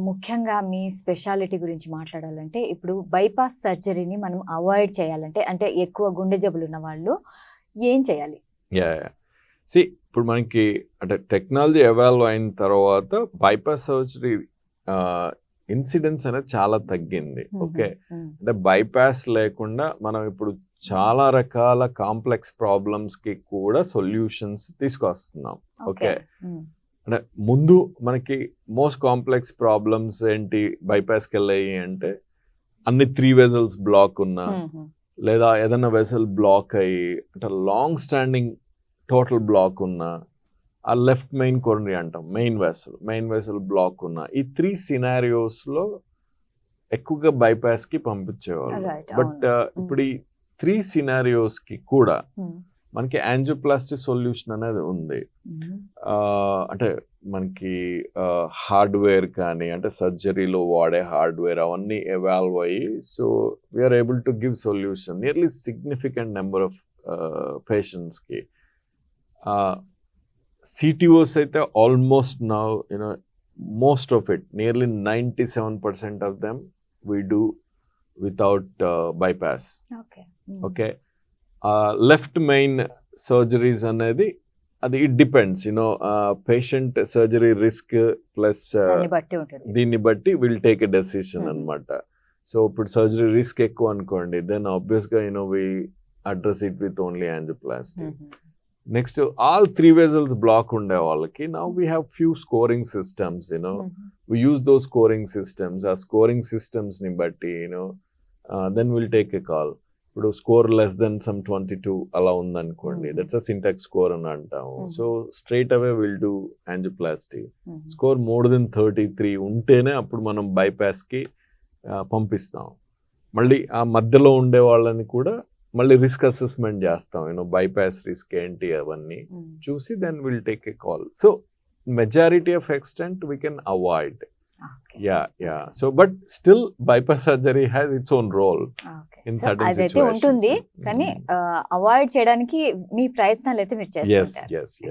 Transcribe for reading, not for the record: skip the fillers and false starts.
ముఖ్యంగా మీ స్పెషాలిటీ గురించి మాట్లాడాలంటే ఇప్పుడు బైపాస్ సర్జరీని మనం అవాయిడ్ చేయాలంటే అంటే ఎక్కువ గుండె జబ్బులు ఉన్న వాళ్ళు ఏం చేయాలి? ఇప్పుడు మనకి అంటే టెక్నాలజీ ఎవాల్వ్ అయిన తర్వాత బైపాస్ సర్జరీ ఇన్సిడెన్స్ అనేది చాలా తగ్గింది. ఓకే, అంటే బైపాస్ లేకుండా మనం ఇప్పుడు చాలా రకాల కాంప్లెక్స్ ప్రాబ్లమ్స్ కి కూడా సొల్యూషన్స్ తీసుకొస్తున్నాం. ఓకే, అంటే ముందు మనకి మోస్ట్ కాంప్లెక్స్ ప్రాబ్లమ్స్ ఏంటి బైపాస్కి వెళ్ళాయి అంటే అన్ని 3 వెజల్స్ బ్లాక్ ఉన్నా లేదా ఏదైనా వెసల్ బ్లాక్ అయ్యి అంటే లాంగ్ స్టాండింగ్ టోటల్ బ్లాక్ ఉన్నా ఆ లెఫ్ట్ మెయిన్ కొరనరీ అంటాం మెయిన్ వెసల్ బ్లాక్ ఉన్నా ఈ 3 సినారియోస్లో ఎక్కువగా బైపాస్కి పంపించేవాళ్ళు. బట్ ఇప్పుడు ఈ 3 సినారియోస్కి కూడా మనకి యాంజియోప్లాస్టీ సొల్యూషన్ అనేది ఉంది. అంటే మనకి హార్డ్వేర్ కానీ అంటే సర్జరీలో వాడే హార్డ్వేర్ అవన్నీ ఎవాల్వ్ అయ్యి so we are able to give solution nearly significant number of పేషెంట్స్కి. సిటిఓస్ అయితే almost now you know most of it nearly 97% of them we do without bypass. Okay, left main surgeries అనేది అది it depends patient surgery risk plus దీన్ని బట్టి will take a decision అనమాట. So ఇప్పుడు surgery risk ఎక్కువ అనుకోండి then ఆబ్వియస్గా we address it with only angioplasty. Next all 3 vessels block ఉండే వాళ్ళకి now we have few scoring systems we use those scoring systems. ఆ స్కోరింగ్ సిస్టమ్స్ని బట్టి then will take a call. ఇప్పుడు స్కోర్ లెస్ దెన్ సమ్ 22 అలా ఉందనుకోండి that's a syntax score అని అంటాము. So straight away will do angioplasty. Score more than 33 ఉంటేనే అప్పుడు మనం బైపాస్కి పంపిస్తాం. మళ్ళీ ఆ మధ్యలో ఉండే వాళ్ళని కూడా మళ్ళీ రిస్క్ అసెస్మెంట్ చేస్తాం బైపాస్ రిస్క్ ఏంటి అవన్నీ చూసి then will take a call. So majority of extent we can avoid. So but still bypass surgery has its own role in certain అదైతే ఉంటుంది కానీ అవాయిడ్ చేయడానికి మీ ప్రయత్నాలు అయితే మీరు చేస్తారు. Yes.